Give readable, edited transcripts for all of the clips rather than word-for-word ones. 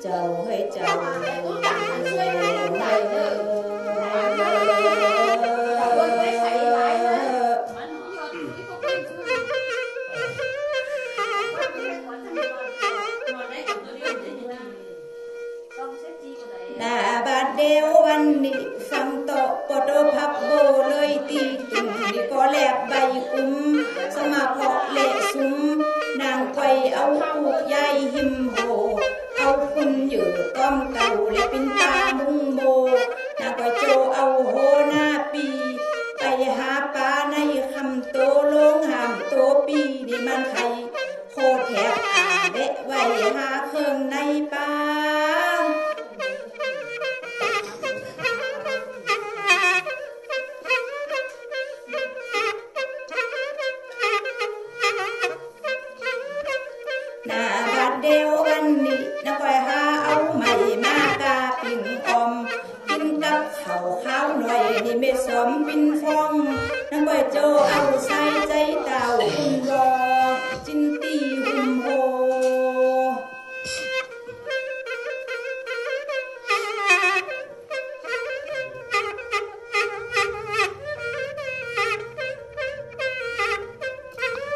เจ้าให้เจ้าเดียววันนี้ฟังต่อปดพับโบเลยตีตุ่มนี่ก็แลบใบคุ้มสมาเพาะเละซุ้มนางไกวเอาผูกใยหิมโหเอาคุณอยู่ก้อมเก่าและเป็นตามุงโมนางไกวโจเอาโหหน้าปีไปหาปลาในคำโตลงหามโตปีนี่มันไข่โคแทบเดะไว้หาเครื่องในปลาเดียววันนี้นักไปหาเอาใหม่มากาปิ่งอมกินกับข้าวข้าวหน่อยนี่ไม่สมปิ่นฟองนักไปโจเอาใส่ใจเต่าหุ่นรอจินตีหุ่มโฮ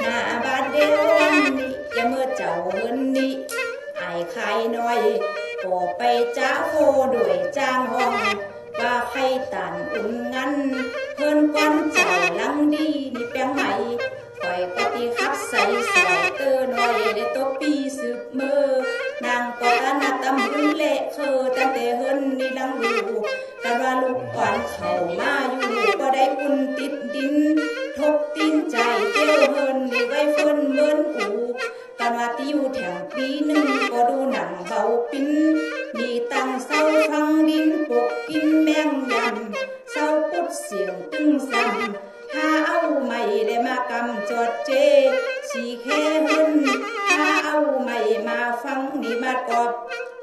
หน้าบาดเดียววันนี้อย่าเมื่อเจ้าเงินนี้ใครหน่อยก็ไปจ้าโคด้วยจ้างห้องว่าใครตันอุ่นงั้นเพิ่นก้อนเจ้าลังดีนี่แป้งใหม่คอยปฏิคับใส่สอยเตอหน่อยได้ตบปีสืบมือนางก็อนาตำหุ่นเละเคอตั้งแต่เฮินนี่ลังรู้กันว่าลูกอ่อนเข้ามาอยู่ก็ได้คุณติดดินทบตีนใจเจ้าเฮินนี่ไว้เฟินเมินอูกันว่าติวแถวปีหนึ่งก็ดูหนังเบาปิ้นมีตังเศร้าฟังดินปกกินแมงยำเศร้าปุดเสียงตึงซ้ำหาเอาไม่ได้มากำจอดเจสีแค่หุ่นหาเอาไม่มาฟังนี่มากอบ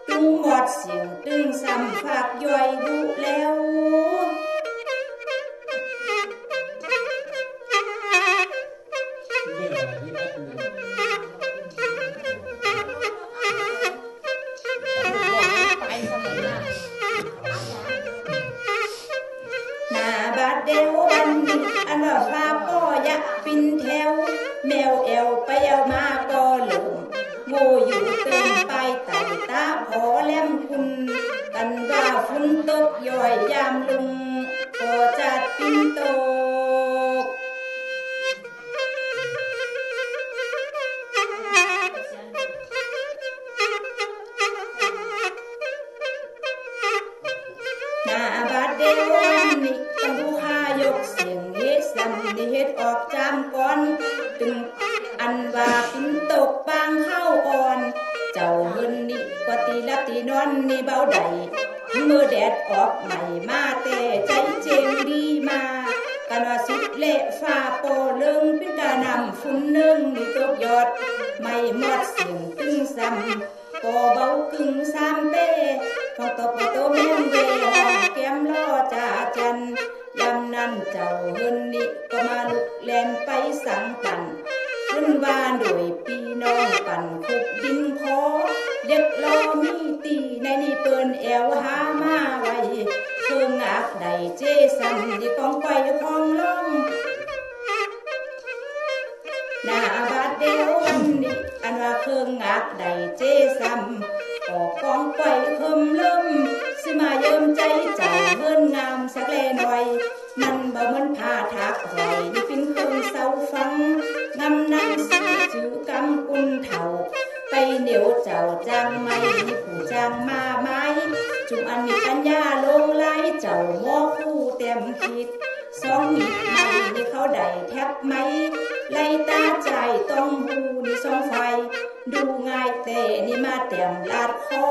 ตึงหมดเสียงตึงซ้ำฝากย่อยดูแล้วเดียววันนี้อันว่าฟ้าก็ยักปินแถวแมวแอวไปเอามาก็หลงโง่อยู่เติมไปไต่ตาพอแลมคุณกันว่าฝุ่นตกย่อยยามลุงก็จัดปินโตหน้าบาดเดียววันนี้ต้องดูหายกเสียงเฮ็ดซ้ำนี่เฮ็ดออกจามก่อนตึงอันว่าปินตกปางเข้าอ่อนเจ้าเฮินนี่ก็ตีลับตีนอนนี่เบาใดเมื่อแดดออกใหม่มาแต่ใจเจงดีมากันว่าสุดเละฟ้าโปเลิงเป็นกานำฝุ่นเนึงนี่ตกยอดไม่หมดเสียงตึงซ้ำก็เบากึ่งซ้ำเป้พอตบโตแม่งเวห้องแก้มล้อจ่าจันยำนั้นเจ้าเฮินนี่ก็มาลุกแลนไปสังปั่นขึ้นว่าโดยปีน้องปั่นคุกดินคอเด็กรอมีตีในนี่เปิ้นแอวหามาไว้เครื่องอักใดเจสันที่กองไฟของล่องหน้าบาดเดียววันนี้อันว่าเครื่องอักใดเจสัมออกกองไฟเคิมลืมสิมาเยิ้มใจเจ้าเฮินงามสักแลหน่อยมันบ่เหมือนผ้าทักหอยนี่เป็นเครื่องเศร้าฟังงำนั่งสีจื้อกำกุนเถ่าไปเหนียวเจ้าจางไม่ผู้จางมาไม้จุ่มอันมีปัญญาลงไหลเจ้าหม้อคู่เต็มคิดสองมิดไม่นี่เขาได้แทบไม่ไล่ตาใจต้องหูนี่สองไฟดูง่ายแต่นี่มาเต็มลาดคอ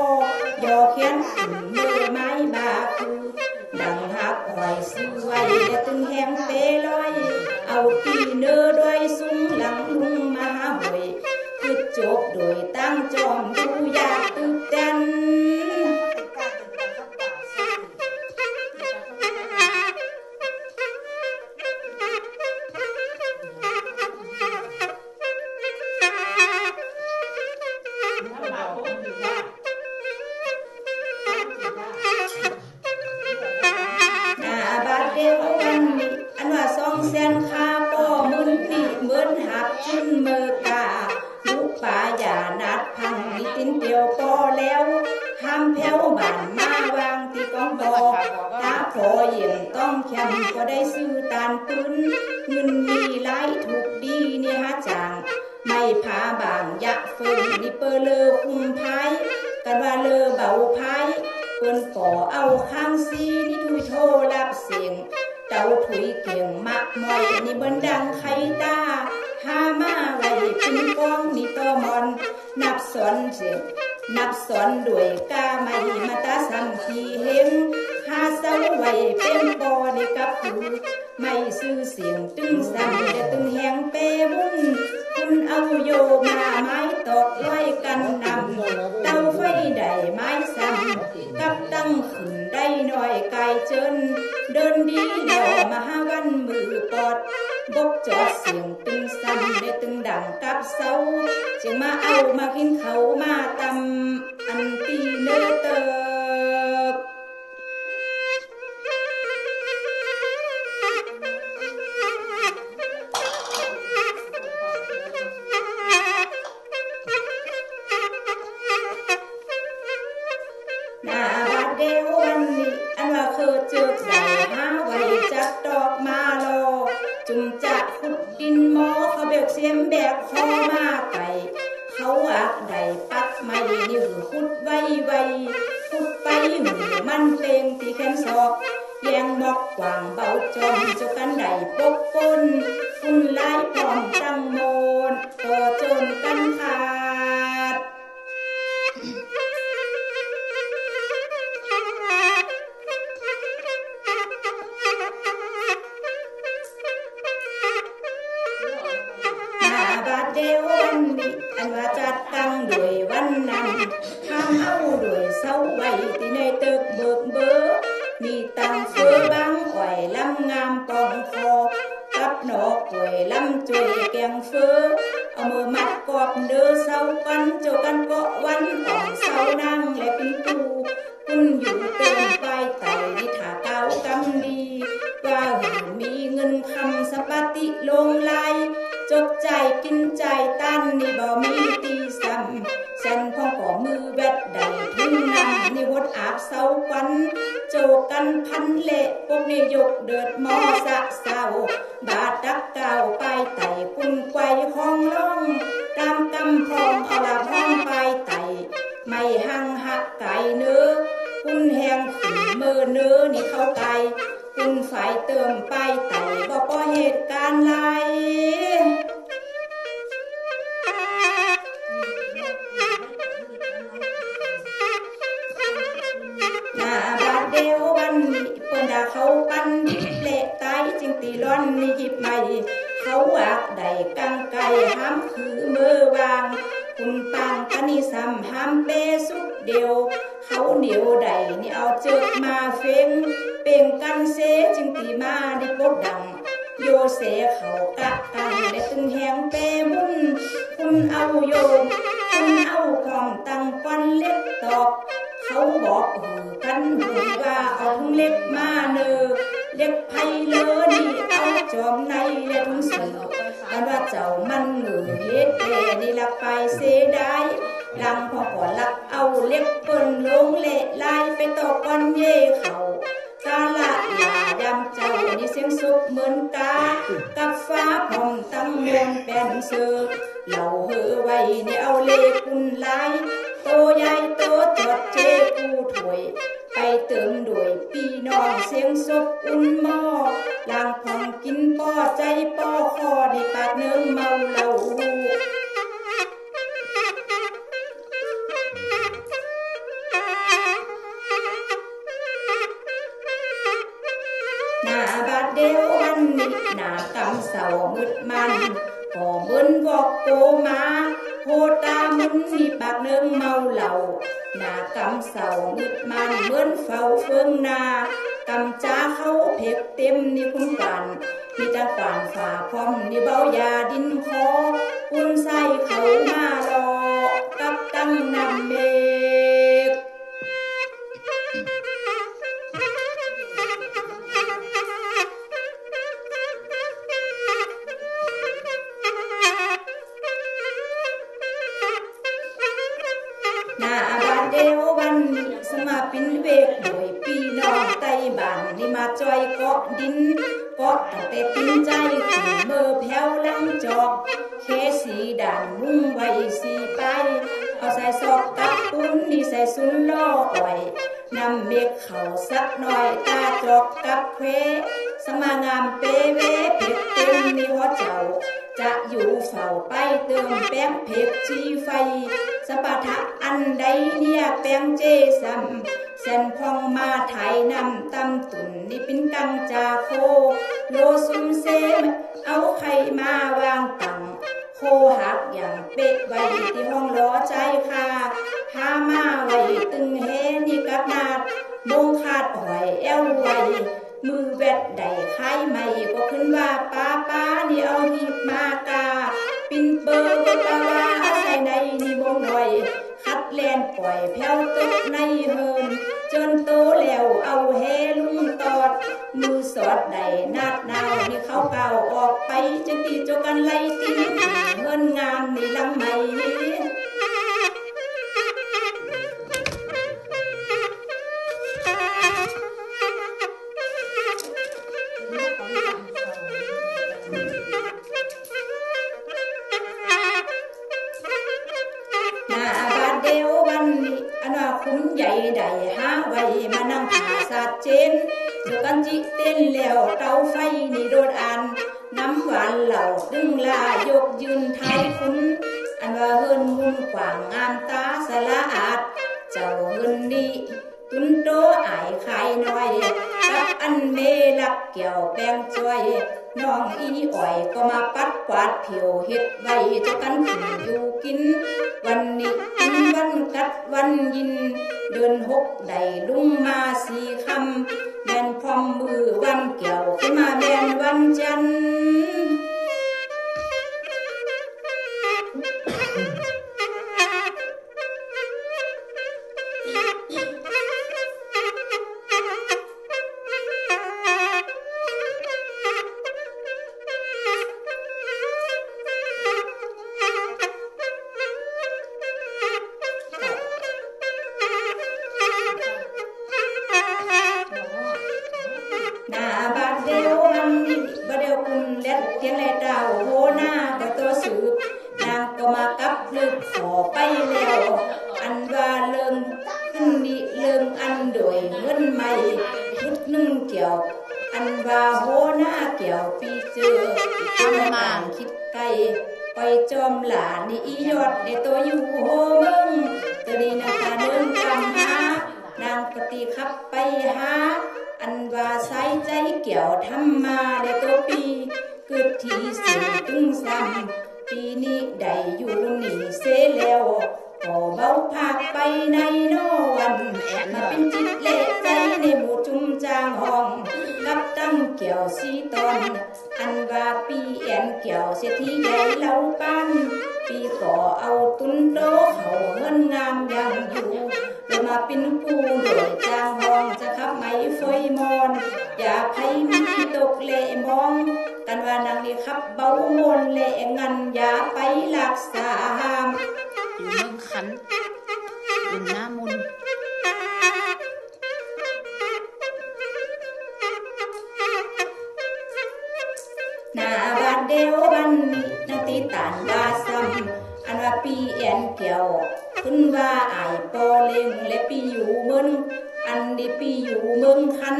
ยอเขียนขึ้นมือไม้บาคือดังหักหอยซื้อไว้และตึงแหงเปลอยเอาปีเนื้อด้วยซุ้งหลังลุงมาหวยคือจบโดยตั้งจอมดูอยากตื่นเต้น ค ขึ้นเมื่อกาลูกป่าอย่านัดพังนิตินเดียวพอแล้วห้ามแผ่วบานมาวางที่กองดอกตาพอเยี่ยมต้องแคมก็ได้ซื้อตานปืนเงินมีหลายถูกดีนี่ฮะจางไม่พาบางยะเฟิงนี่เปเลอคุมพายกันว่าเลอเบาพายคนก่อเอาข้างซีนี่ถุยโทรับเสียงเต่าถุยเก่งมากมอยนี่เบิ้นดังไข่ตาหามาไว้เป็นกองนี่ต่อมอนนับสอนเสียงนับสอนด้วยกาไม่มาตาสังขีเห็นหาเสาไว้เป็นปอได้กับคือไม่ซื้อเสียงตึงสั่นแต่ตึงแหงเปบุญคุณเอาโยมาไม้ตอกร้อยกันนำเตาไฟได้ไม้สั่นกับตั้งขึ้นได้หน่อยไกลเจินเดินดีหล่อมาหาวันมือปอดบกจอดเสียงตึงสั่นได้ตึงดังกับเสาจึงมาเอามากินเขามาตำอันตีเนื้อเติบหน้าบัดเดียววันนี้อันว่าเคยเจอได้หาไว้จัดดอกมารอจุ่มจะขุดดินหมอเขาเบกเสียมแบกคอมาไก่เขาอักได้ปักไม่นี่หือขุดไว้ขุดไปหือมันเป็นตีแขนศอกแยงบอกกว่างเบาจอมเจ้ากันได้ปกปนคุณไล่พร้อมตั้งโมนต่อจนกันขาดบาดเดียววันนี้อันว่าจัดตั้งด้วยวันนั้นทำเอาด้วยเสาไว้ที่ในตึกเบิกเบอมีตั้งเฟือบางไหวลำงามปองคอกับนอกป่วยลำจุยแกงเฟือเอามือมัดกอบเดือเสากันโจกันเกาะวันอ่อนเสานั่งและเป็นตูคุณอยู่เติมไปไต่ดิถาเก้ากำดีว่าหูมีเงินคำสปาติลงไหลจกใจกินใจตั้นนี่บ่มีตีซ้ำสันพองก่อมือแวดใดทุ่งนำนี่วดอาบเสาควันโจกันพันเละพวกนี่ยกเดิดมอสะเศร้าบาดดักเก่าไปไต่กุนไกวห้องล่องตามกำพองเอาละห้องไปไต่ไม่หังหักไก่เนื้อคุณแหงขึ้นมือเนื้อนี่เข้าไก่คุณฝ่ายเติมไปไต่บ่พอเหตุการณ์ไรหน้าบาดเดียววันนี้เปิ้นด่าเขาปันเละตายจึงตีร้อนนี่หยิบใหม่เขาอักได้กังไก่ห้ามคือมือวางคุณปังกันนี่ซ้ำห้ามเปสุดเดียวเขาเหนียวใดนี่เอาเจือกมาเฟ้งเป่งกันเสจึงตีมาได้ปกดังโยเสเขากะกันได้ตึงแหงเปมุนคุณเอาโยมคุณเอาความตั้งฟันเล็กตอกเขาบอกกันหูว่าเอาทุ่งเล็กมาเนอเล็กไพเลอนี่เอาจอมในและทุ่งเสือกันว่าเจ้ามันเหนือเฮ็ดแก่นี่ลักไปเสได้ลังพอก่อนลักเอาเล็กเปิ้นลงเละลายไปตอกวันเย่เขากาละลายำเจ้านี่เสียงสุกเหมือนกากับฟ้าผ่องตั้งมนแป้นเสือเหล่าเหือไว้เนี่ยเอาเล็กคุณลายโตใหญ่โตจดเจกูถวยไปเติมด้วยปีน้องเสียงศพอุ่นหม้อลางพองกินป้อใจป้อคอได้ปากเนื้อเมาเหล่าหน้าบาดเดียววันนี้หน้ากำเสามืดมันก่อเบิ้นบอกโกมาโหตามุนนี่ปากเนื้อเมาเหล่าหน้ากำเสามืดมันเหมือนเฝ้าเฟืองนากำจ้าเขาเพ็กเต็มนี่คุณกวนมีจังกวนฝ่าพร้อมนี่เบายาดินคอคุณใส่เขามารอกับตั้งนำเมฆ หน้าบ้านเดียววันนี้สมาปินเวกโดยพี่น้องไต้บ้านนี่มาจอยเกาะดินเกาะตั้งแต่ตินใจขึ้นเมื่อแผ่วลังจอกเคสีด่านมุ่งไว้สีไปเอาใส่ซอกกับปุ้นนี่ใส่สุนล่ออ่อยนำเมฆเขาสักหน่อยตาจอกกับเพสมางามเปเวเพ็กเต็มนี่หัวเจ้าจะอยู่เฝ้าไปเติมแป้งเพ็กชีไฟสปะทะอันใดเนี่ยแป้งเจซัมเส้นพองมาไถนำตำตุ่นนี่เป็นกังจาโคโลซุมเซมเอาไข่มาวางตังโคหักอย่างเป๊ะไว้ที่ห้องล้อใจค่ะหามาไว้ตึงเฮนี่กับนาดบงขาดหอยแอวไว้มือแวดใดไข่ใหม่ก็ขึ้นว่าป้านี่เอาหีบมากาปินเปอร์ก็ตาว่าใส่ในนี่บงหน่อยคัดแลนปล่อยแผ่วตกในเฮินจนโตแล้วเอาเฮลุงตอดมือสอดใดนาดนาวนี่เขาเก่าออกไปจังตีโจกันไล่ตีเฮินงามนี่ลังใหม่คุ้มใหญ่ใดหาไว้มานั่งผ่าสัตว์เจนโจกันจิเต้นแล้วเตาไฟนี่โดดอันน้ำหวานเหล่าดึงลายกยืนไทยคุณอันว่าเฮินมุนกว่างงามตาสละอาดเจ้าเฮินนี่ตุนโตอายไข่น้อยกับอันเมลักเกี่ยวแป้งจ้อยน้องอีอ่อยก็มาปัดกวาดผิวเฮ็ดไว้เจ้ากันขึ้นอยู่กินวันนี้กินวันกัดวันยินเดินหกได้ลุงมาสี่คำแม่นพร้อมมือวันเกี่ยวขึ้นมาแม่นวันจันทร์ไปจอมหลานนี่อียอดในตัวอยู่โฮมึงตัวนี้นางตาเดินกำหานางปฏิขับไปหาอันว่าใส่ใจเกี่ยวทำมาในตัวปีเกิดที่สิ่งตึงซ้ำปีนี้ได้อยู่นี่เสียแล้วขอเบาภาคไปในโนวันมาเป็นจิตเละใจในหมู่จุ่มจางห้องรับตั้งเกี่ยวสีตอนอันว่าปีแอนเกี่ยวเสียที่ใหญ่เล่าปันปีก่อเอาตุนโตเขาเงินงามยังอยู่เลยมาเป็นผู้โดยจางห้องจะขับไม่ฟอยมอนอย่าไพ่มีตกเละมองกันว่านางนี่ขับเบามนเละงันอย่าไปรักษาห้ามอยู่เมืองคันอยู่หน้ามุนหน้าบ้านเดียววันนี้นาตีตานว่าซ้ำอันว่าปีแอนเกี่ยวขึ้นว่าอายปอเล็งและปีอยู่เมืองอันนี้ปีอยู่เมืองคัน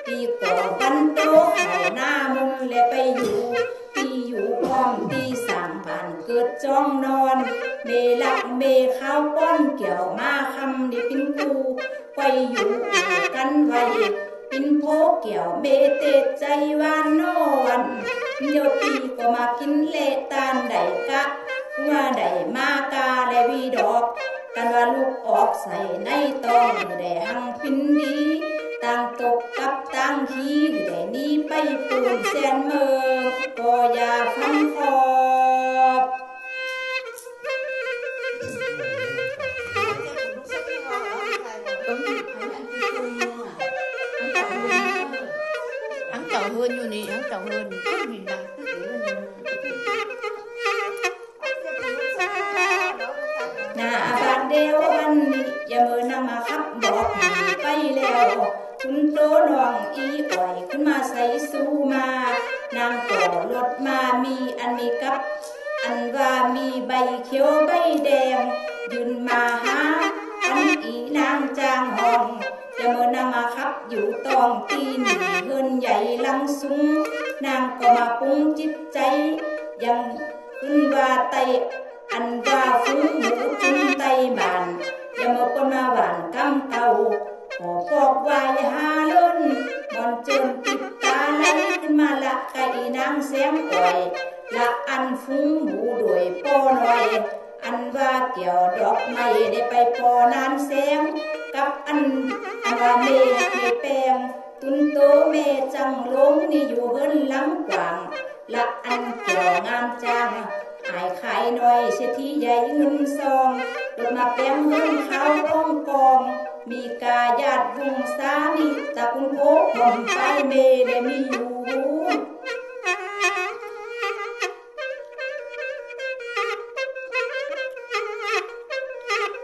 ปีก่อบันโตเขาหน้ามุนและไปอยู่ปีอยู่พร้อมตีสามบ้านเกิดจ้องนอนเมลักเมข้าวป้อนเกี่ยวมาคำนี่เป็นกูไปอยู่กันไว้ปินโพเกี่ยวเมเตใจวานโนวันเดี๋ยวปีก็มากินเละตานใดกะว่าใดมากาและวีดอกกันว่าลูกออกใส่ในตองได้หังปินดีต่างตกกับต่างฮีได้นี้ไปปูนแสนเมืองก็อย่าฟังคอบทั้งเจ้าเฮือนอยู่นี่ทั้งเจ้าเฮือนก็มีนะหน้า นาบาดเดียววันนี้อย่าเมื่อนำมาขับบอกไปแล้วคุณโตน้องอีอ่อยขึ้นมาใส่สู้มานางก่อรถมามีอันมีกับอันว่ามีใบเขียวใบแดงยืนมาหาอันอีนางจางห้องอย่าเมื่อนำมาขับอยู่ตองตีนเฮินใหญ่ลังสูงนางก็มาปรุงจิตใจยังขึ้นว่าไตอันว่าฟุ้งหมูจุนไตบานอย่ามาปนมาหวานกำเก่าขอปอกวายหาล้นมอนเจินติดตาไหลขึ้นมาละไก่นางเสียงอ่อยละอันฟุ้งหมูด้วยป้อหน่อยอันว่าเกี่ยวดอกไม้ได้ไปปอนานแสงกับอันว่าเมแปงตุนโตเมจังลงนี่อยู่เฮินหลังกว่างละอันเกี่ยวงามจังหายขายหน่อยเศรษฐีใหญ่เงินซองรถมาแปลงเงินเขาร้องกองมีกาญาติวงสามีตะกุนโคผมไปเมได้มีอยู่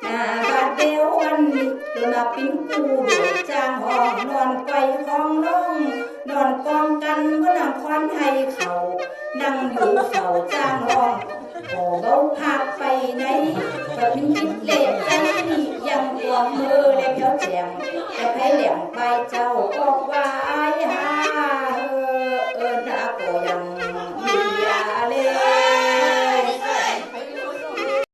นาบาดเดียววันนี้รถมาปิ้งปูโดยจางห้องนอนไกวห้องลงนอนกองกันเมื่อนำควันให้เขานั่งอยู่เฝ้าจางห้องขอเบาพาไปไหนก็พิ้งคิดเล็บใจนี่ยังหวงมือและเพียวแจงแต่ไพ่เหลี่ยมไปเจ้าบอกว่าอายหา